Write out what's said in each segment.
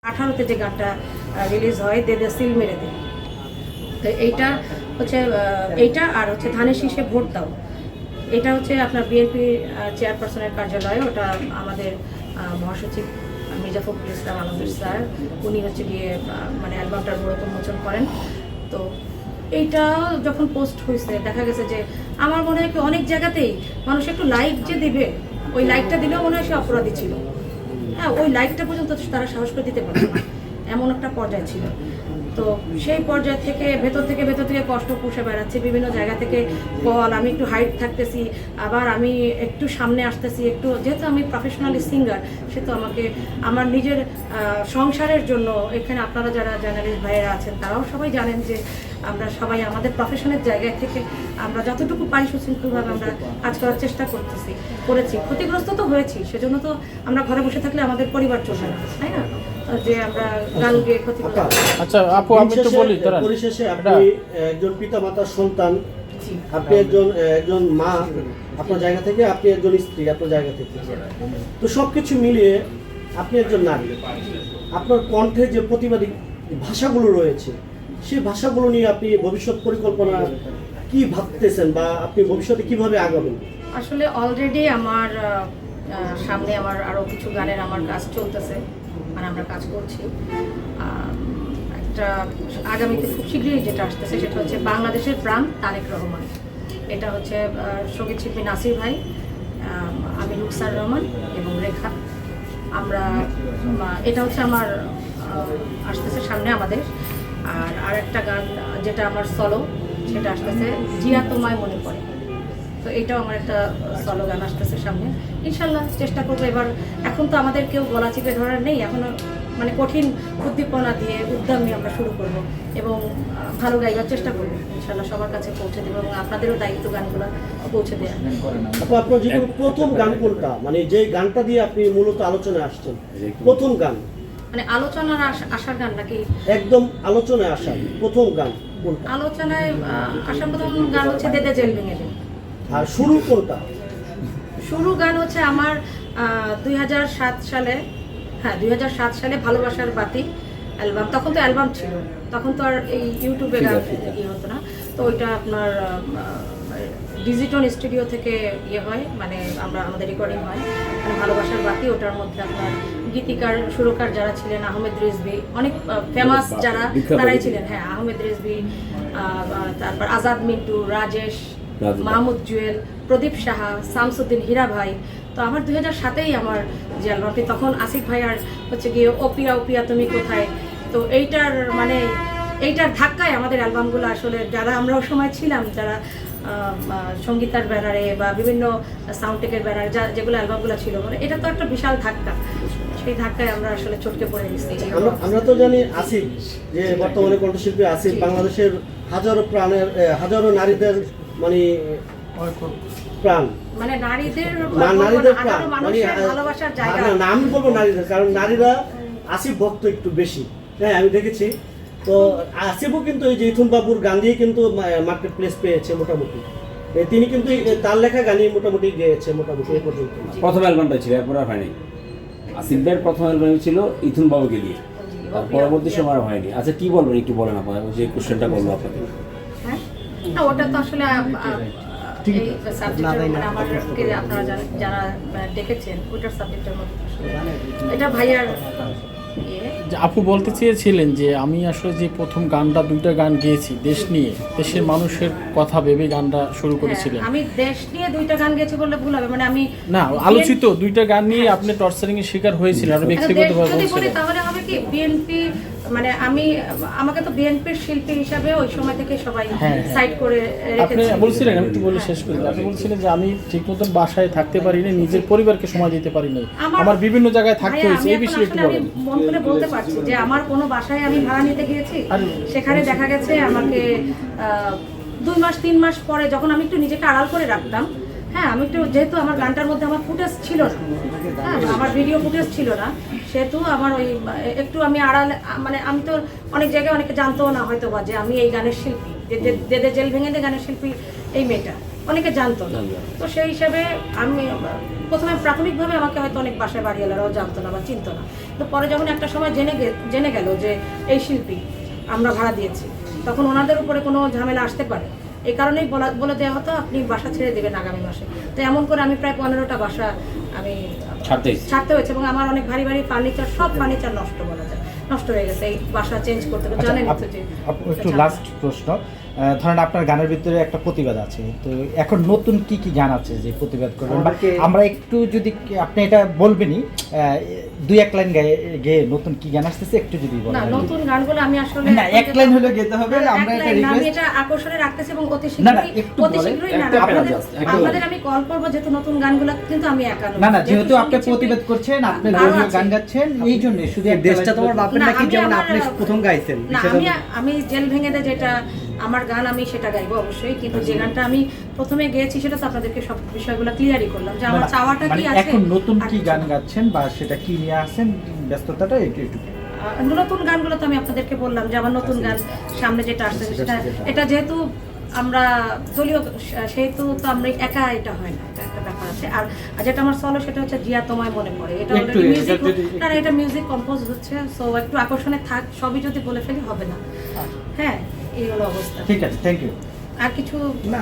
18-তে যে গানটা রিলিজ হয় দেদে সিল মেরে দে, তো এইটা হচ্ছে এইটা আর হচ্ছে ধানের শীষে ভোট দাও, এটা হচ্ছে আপনার বিএনপি চেয়ারপারসনের কার্যালয়ে, ওটা আমাদের মহাসচিব মির্জা ফখরুল ইসলাম আলমগীর স্যার উনি হচ্ছে গিয়ে মানে অ্যালবামটার মোড়ক উন্মোচন করেন। তো এইটা যখন পোস্ট হয়েছে দেখা গেছে যে আমার মনে হয় কি অনেক জায়গাতেই মানুষ একটু লাইক যে দিবে, ওই লাইকটা দিলেও মনে হয় সে অপরাধী ছিল। হ্যাঁ, ওই লাইকটা পর্যন্ত তারা সাহস করে দিতে পারতো না, এমন একটা পর্যায়ে ছিল। তো সেই পর্যায় থেকে ভেতর থেকে কষ্ট পুষে বেড়াচ্ছি, বিভিন্ন জায়গা থেকে কল, আমি একটু হাইট থাকতেছি, আবার আমি একটু সামনে আসতেছি, একটু যেহেতু আমি প্রফেশনালি সিঙ্গার, সে তো আমাকে আমার নিজের সংসারের জন্য, এখানে আপনারা যারা জার্নালিস্ট ভাইয়েরা আছেন তারাও সবাই জানেন যে আমরা সবাই আমাদের প্রফেশনের জায়গায় থেকে আমরা যতটুকু পারি সুশৃঙ্খলভাবে আমরা কাজ করার চেষ্টা করেছি। ক্ষতিগ্রস্ত তো হয়েছি, সেজন্য তো আমরা ঘরে বসে থাকলে আমাদের পরিবার চলবে না, তাই না, যে আমরা গান গেয়ে ক্ষতিগ্রস্ত। আচ্ছা আপু, আমি তো বলি পরিশেষে আপনি একজন পিতামাতার সন্তান, আপনি একজন মা আপনার জায়গা থেকে, আপনি একজন স্ত্রী আপনার জায়গা থেকে, তো সবকিছু মিলিয়ে আপনি একজন নারী, আপনার কণ্ঠে যে প্রতিবাদী ভাষাগুলো রয়েছে সেই ভাষাগুলো নিয়ে আপনি ভবিষ্যৎ পরিকল্পনা কি ভাবতেছেন বা আপনি ভবিষ্যতে কিভাবে আগাবেন? আসলে অলরেডি আমার সামনে আমার আরও কিছু গানের আমার কাজ চলতেছে, মানে আমরা কাজ করছি। একটা আগামীতে খুব শীঘ্রই যেটা আসতেছে সেটা হচ্ছে বাংলাদেশের প্রাণ তারেক রহমান, এটা হচ্ছে সঙ্গীত শিল্পী নাসির ভাই, আমি রুকসার রহমান এবং রেখা, আমরা এটা হচ্ছে আমার আসতেছে সামনে আমাদের। আর একটা গান যেটা আমার সলো, সেটা আসতেছে জিয়া তোমায় মনে পড়ে, তো এইটাও আমার একটা সলো গান আসতেছে সামনে। ইনশাল্লাহ চেষ্টা করবো এবার, এখন তো আমাদের কেউ গলা চিপে ধরার নেই, এখনও মানে কঠিন উদ্দীপনা দিয়ে উদ্যম নিয়ে আমরা শুরু করব এবং ভালো গাইবার চেষ্টা করবো, ইনশাল্লাহ সবার কাছে পৌঁছে দেবো এবং আপনাদেরও দায়িত্ব গানগুলো পৌঁছে দেওয়া। আপনার জীবনের প্রথম গান কোনটা, মানে যে গানটা দিয়ে আপনি মূলত আলোচনায় আসছেন, প্রথম গান মানে আলোচনার আসার গান নাকি একদম আলোচনায় আসার প্রথম গান কোনটা? আলোচনায় আসার প্রথম গান হচ্ছে দেদে জেল ভেঙে দে। আর শুরু কোনটা? শুরু গান হচ্ছে আমার 2007 সালে, হ্যাঁ 2007 সালে ভালোবাসার বাতি অ্যালবাম, তখন তো অ্যালবাম ছিল, তখন তো আর এই ইউটিউবে গান ইয়ে হতো না, তো ওইটা আপনার ডিজিটন স্টুডিও থেকে ইয়ে হয়, মানে আমাদের রেকর্ডিং হয়, মানে ভালোবাসার বাতি। ওটার মধ্যে আপনার গীতিকার সুরকার যারা ছিলেন আহমেদ রিজভী, অনেক ফেমাস যারা তারাই ছিলেন, হ্যাঁ আহমেদ রিজভী, তারপর আজাদ মিন্টু, রাজেশ, মাহমুদ জুয়েল, প্রদীপ সাহা, শামসুদ্দিন হীরা ভাই। তো আমার 2007-এই আমার যে অ্যালবামটি, তখন আসিফ ভাইয়ার হচ্ছে গিয়ে ওপিয়া ওপিয়া তুমি কোথায়, তো এইটার ধাক্কায় আমাদের অ্যালবামগুলো আসলে যারা আমরা ওই সময় ছিলাম, যারা সঙ্গীতার ব্যানারে বা বিভিন্ন সাউন্ডটেকের ব্যানারে যেগুলো অ্যালবামগুলো ছিল, মানে এটা তো একটা বিশাল ধাক্কা, সেই ধাক্কায় আমরা আসলে চটকে পড়ে গেছি। আমরা তো জানি আসিফ যে বর্তমানে কণ্ঠশিল্পী আসিফ বাংলাদেশের হাজারো নারীদের মানে প্রাণ, মানে নারীদের প্রাণ, মানে ভালোবাসার জায়গা না আমি বলবো নারীদের, কারণ নারীরা আসিফ ভক্ত একটু বেশি, হ্যাঁ আমি দেখেছি। তো আসিফও কিন্তু এই যে ইথুন বাবুর গান দিয়ে কিন্তু মার্কেট প্লেস পেয়েছে মোটামুটি, তিনি কিন্তু তার লেখা গানই মোটামুটি গেয়েছে মোটামুটি এই পর্যন্ত। প্রথম অ্যালবামটা ছিল, এরপর আর হয়নি। আসিফ ভাইয়ের প্রথম অ্যালবাম ছিল ইথুন বাবুকে দিয়ে, আর পরবর্তী সময় আর হয়নি। আচ্ছা কি বলবেন একটু বলেন, আপনার যে কোশ্চেনটা করলো আপনাকে। হ্যাঁ, ওটা তো আসলে এই সাবজেক্টের মানে আমাদেরকে আপনারা যারা দেখেছেন ওটার সাবজেক্টের মধ্যে এটা ভাইয়ার আপু বলতে চেয়েছিলেন যে আমি আসলে যে প্রথম গানটা, দুইটা গান গেয়েছি দেশ নিয়ে, দেশের মানুষের কথা ভেবে গানটা শুরু করেছিলেন। আমি দেশ নিয়ে দুইটা গান গেয়েছি বললে ভুল হবে, মানে আমি না আলোচিত দুইটা গান নিয়ে আপনি টর্চারিং এর শিকার হয়েছিলেন আর ব্যক্তিগতভাবে বলছিলেন। তাহলে হবে কি বিএনপি, মানে আমাকে তো বিএনপির শিল্পী হিসাবে ওই সময় থেকে সবাই সাইড করে আপনি বলছিলেন, আমি একটু বলে শেষ করি, আপনি বলছিলেন যে আমি ঠিক মতন বাসায় থাকতে পারি না, নিজের পরিবারকে সময় দিতে পারি না, আমার বিভিন্ন জায়গায় থাকতে হয়েছে, এই বিষয়ে একটু বলেন। মন করে বলতে পারছি যে আমার কোনো বাসায় আমি ভাড়া নিতে গিয়েছি, সেখানে দেখা গেছে আমাকে 2 মাস 3 মাস পরে যখন আমি একটু নিজেকে আড়াল করে রাখতাম, হ্যাঁ আমি একটু, যেহেতু আমার গানটার মধ্যে আমার ফুটেজ ছিল না, হ্যাঁ আমার ভিডিও ফুটেজ ছিল না, সেহেতু আমার ওই একটু আমি আড়াল, মানে আমি তো অনেক জায়গায় অনেকে জানতেও না হয়তো বা যে আমি এই গানের শিল্পী, দেদে জেল ভেঙে দে গানের শিল্পী এই মেয়েটা, অনেকে জানতো না। তো সেই হিসাবে আমি প্রথমে প্রাথমিকভাবে আমাকে হয়তো অনেক বাসায় বাড়িওয়ালারাও জানতো না বা চিনতো না। তো পরে যখন একটা সময় জেনে গেল যে এই শিল্পী আমরা ভাড়া দিয়েছি, তখন ওনাদের উপরে কোনো ঝামেলা আসতে পারে, এই কারণেই বলে দেওয়া হতো আপনি বাসা ছেড়ে দেবেন আগামী মাসে। তো এমন করে আমি প্রায় 15টা বাসা আমি ছাড়তে হয়েছে, এবং আমার অনেক ভারী ভারী ফার্নিচার, সব ফার্নিচার নষ্ট বলা যায়, নষ্ট হয়ে গেছে এই বাসা চেঞ্জ করতে। জানেন তো যে একটু লাস্ট প্রশ্ন, ধরেন আপনার গানের ভিতরে একটা প্রতিবাদ আছে, তো এখন নতুন কি কি গান আছে যে প্রতিবাদ করবেন? আমরা একটু যদি আপনি এটা বলবেনই, 2-1 লাইন গেয়ে নতুন কি গান আসতেছে একটু যদি বলেন। না, নতুন গানগুলো আমি আসলে না, 1 লাইন হলে গেতে হবে, আমরা এটা আমি রিকোয়েস্ট। এটা আকর্ষণে রাখতেছি এবং অতি না, না, শীঘ্রই একটু বলেন। আপনাদের আমি কল করবো, যেহেতু নতুন গানগুলো কিন্তু আমি একা নই। না, যেহেতু আপনি প্রতিবাদ করছেন, আপনি ধর্মীয় গান গাচ্ছেন, এই জন্য শুধু দেশটা তোমার বাপের না, নাকি, আমি যেমন আমার- আপনি প্রথম গাইছেন না, আমি জেল ভেঙে দে যেটা আমার গান, আমি সেটা গাইবো অবশ্যই, কিন্তু যে গানটা আমি প্রথমে গেয়েছি সেটা তো আপনাদেরকে সব বিষয়গুলো ক্লিয়ারই করলাম যে আমার চাওয়াটা কি আছে। এখন নতুন আর কি গান গাচ্ছেন বা সেটা কি নিয়ে আসছেন, ব্যস্ততাটা একটু নতুন গানগুলো তো আমি আপনাদেরকে বললাম যে আমার নতুন গান সামনে যেটা আসছে সেটা, এটা যেহেতু আমরা দলীয় সেহেতু তো আমরা একা, এটা হয় না, এটা একটা ব্যাপার আছে। আর যেটা আমার সলো সেটা হচ্ছে জিয়া তোমায় মনে পড়ে, এটা একটু অলরেডি মিউজিক, এটা যদি- না এটা মিউজিক কম্পোজ হচ্ছে, সো একটু আকর্ষণে থাক, সবই যদি বলে ফেলি হবে না। হ্যাঁ, এই হলো অবস্থা। ঠিক আছে, থ্যাংক ইউ। আর কিছু না,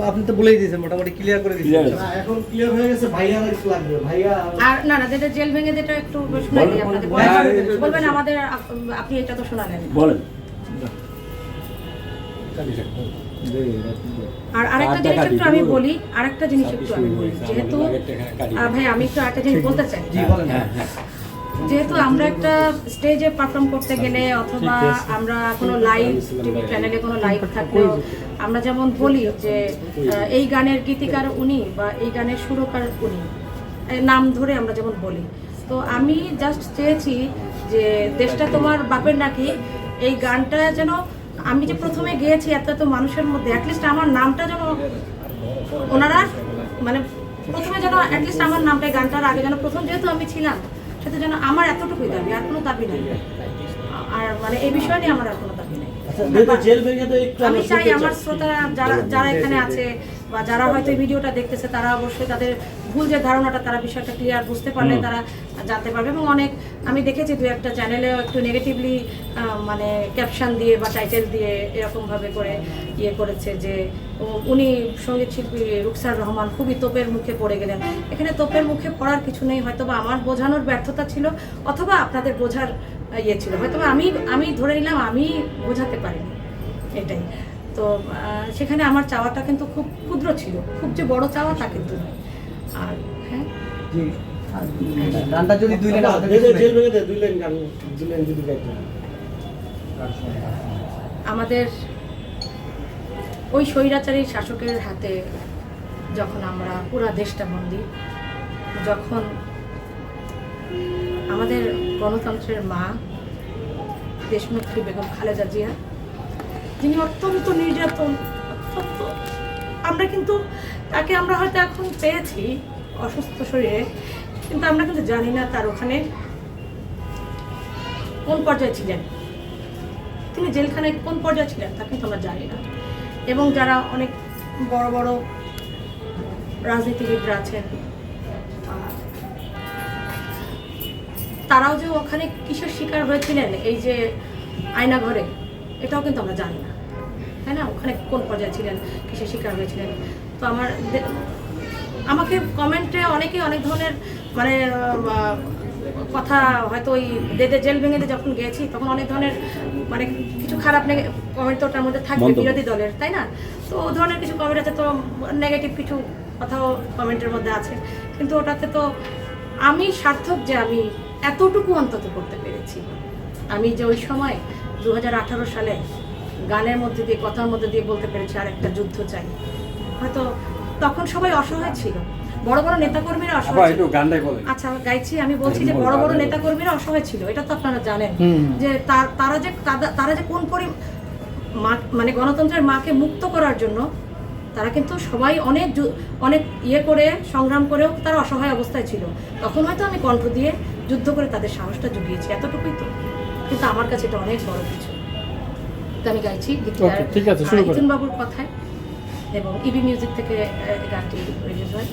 আপনি তো বলেই দিয়েছেন, মোটামুটি ক্লিয়ার করে দিয়েছেন। না, এখন ক্লিয়ার হয়ে গেছে। ভাইয়া আর একটু লাগবে, ভাইয়া আর না যেটা জেল ভেঙে যেটা একটু শোনাই দিই আপনাদের, বলবেন আমাদের, আপনি এটা তো শোনালেন না। বলেন। আর আরেকটা জিনিস একটু আমি বলি, আরেকটা জিনিস একটু আমি বলি, যেহেতু ভাই আমি একটু আরেকটা জিনিস বলতে চাই। জি বলেন। যেহেতু আমরা একটা স্টেজে পারফর্ম করতে গেলে অথবা আমরা কোনো লাইভ টিভি চ্যানেলে কোনো লাইভ থাকলেও আমরা যেমন বলি যে এই গানের গীতিকার উনি বা এই গানের সুরকার উনি, নাম ধরে আমরা যেমন বলি। তো আমি জাস্ট চেয়েছি যে দেশটা তোমার বাপের নাকি, এই গানটা যেন আমি যে প্রথমে গেয়েছি এত মানুষের মধ্যে, অ্যাটলিস্ট আমার নামটা যেন ওনারা মানে প্রথমে যেন অ্যাটলিস্ট আমার নামটা গানটার আগে যেন প্রথম, যেহেতু আমি ছিলাম, সেটা যেন আমার এতটুকুই দাবি, আর কোনো দাবি নেই। আর মানে এই বিষয় নিয়ে আমার আর কোনো দাবি নেই। যেহেতু জেল ভেঙে দে একটু আমি আমরা চাই শুনতে আমার চাচ্ছি। শ্রোতারা যারা এখানে আছে বা যারা হয়তো এই ভিডিওটা দেখতেছে, তারা অবশ্যই তাদের ভুল যে ধারণাটা, তারা বিষয়টা ক্লিয়ার বুঝতে পারলে তারা জানতে পারবে। এবং অনেক আমি দেখেছি 2-1টা চ্যানেলেও একটু নেগেটিভলি মানে ক্যাপশন দিয়ে বা টাইটেল দিয়ে এরকমভাবে করে ইয়ে করেছে যে উনি সঙ্গীত শিল্পী রুকসার রহমান খুবই তোপের মুখে পড়ে গেলেন। এখানে তোপের মুখে পড়ার কিছু নেই, হয়তো বা আমার বোঝানোর ব্যর্থতা ছিল অথবা আপনাদের বোঝার ইয়ে ছিল, হয়তো আমি ধরে নিলাম আমি বোঝাতে পারিনি, এটাই। তো সেখানে আমার চাওয়াটা কিন্তু খুব ক্ষুদ্র ছিল, খুব যে বড় চাওয়া তা কিন্তু নয়। আর হ্যাঁ, জি, গানটা যদি 2 লাইন জেল ভেঙে দে 2 লাইন গান, 2 লাইন যদি গাইতে হয়। আমাদের ওই স্বৈরাচারী শাসকের হাতে যখন আমরা পুরা দেশটা বন্দী, যখন আমাদের গণতন্ত্রের মা দেশনেত্রী বেগম খালেদা জিয়া, যিনি অত্যন্ত নির্যাতন, অত্যন্ত, আমরা কিন্তু তাকে আমরা হয়তো এখন পেয়েছি অসুস্থ শরীরে, কিন্তু আমরা কিন্তু জানি না তার ওখানে কোন পর্যায়ে ছিলেন, তিনি জেলখানায় কোন পর্যায়ে ছিলেন তা কিন্তু আমরা জানি না। এবং যারা অনেক বড় বড় রাজনীতিবিদরা আছেন, তারাও যে ওখানে কিসের শিকার হয়েছিলেন, এই যে আয়না ঘরে, এটাও কিন্তু আমরা জানি না, তাই না? ওখানে কোন পর্যায়ে ছিলেন, কিসের শিকার হয়েছিলেন। তো আমাকে কমেন্টে অনেকে অনেক ধরনের মানে কথা, হয়তো ওই জেল ভেঙে যখন গেছি তখন অনেক ধরনের মানে কিছু খারাপ কমেন্ট তো ওটার মধ্যে থাকবে, বিরোধী দলের, তাই না? তো ও ধরনের কিছু কমেন্ট আছে, তো নেগেটিভ কিছু কথাও কমেন্টের মধ্যে আছে, কিন্তু ওটাতে তো আমি সার্থক যে আমি এতটুকু অন্তত করতে পেরেছি। আমি যে ওই সময় 2018 সালে গানের মধ্যে দিয়ে, কথার মধ্যে দিয়ে বলতে পেরেছি আর একটা যুদ্ধ চাই, হয়তো তখন সবাই অসহায় ছিল, বড় বড় নেতাকর্মীরা অসহায় ছিল। আচ্ছা গাইছি, আমি বলছি যে বড় বড় নেতাকর্মীরা অসহায় ছিল, এটা তো আপনারা জানেন যে তারা যে কোন মানে গণতন্ত্রের মাকে মুক্ত করার জন্য তারা কিন্তু সবাই অনেক ইয়ে করে সংগ্রাম করেও তারা অসহায় অবস্থায় ছিল। তখন হয়তো আমি কণ্ঠ দিয়ে যুদ্ধ করে তাদের সাহসটা জুগিয়েছি, এতটুকুই তো। কিন্তু আমার কাছে এটা অনেক বড় কিছু। তো আমি গাইছি ঠিক আছে, শুরু করুন। ইথুন বাবুর কথায়, এবং ইবি মিউজিক থেকে গানটি রিলিজ হয়।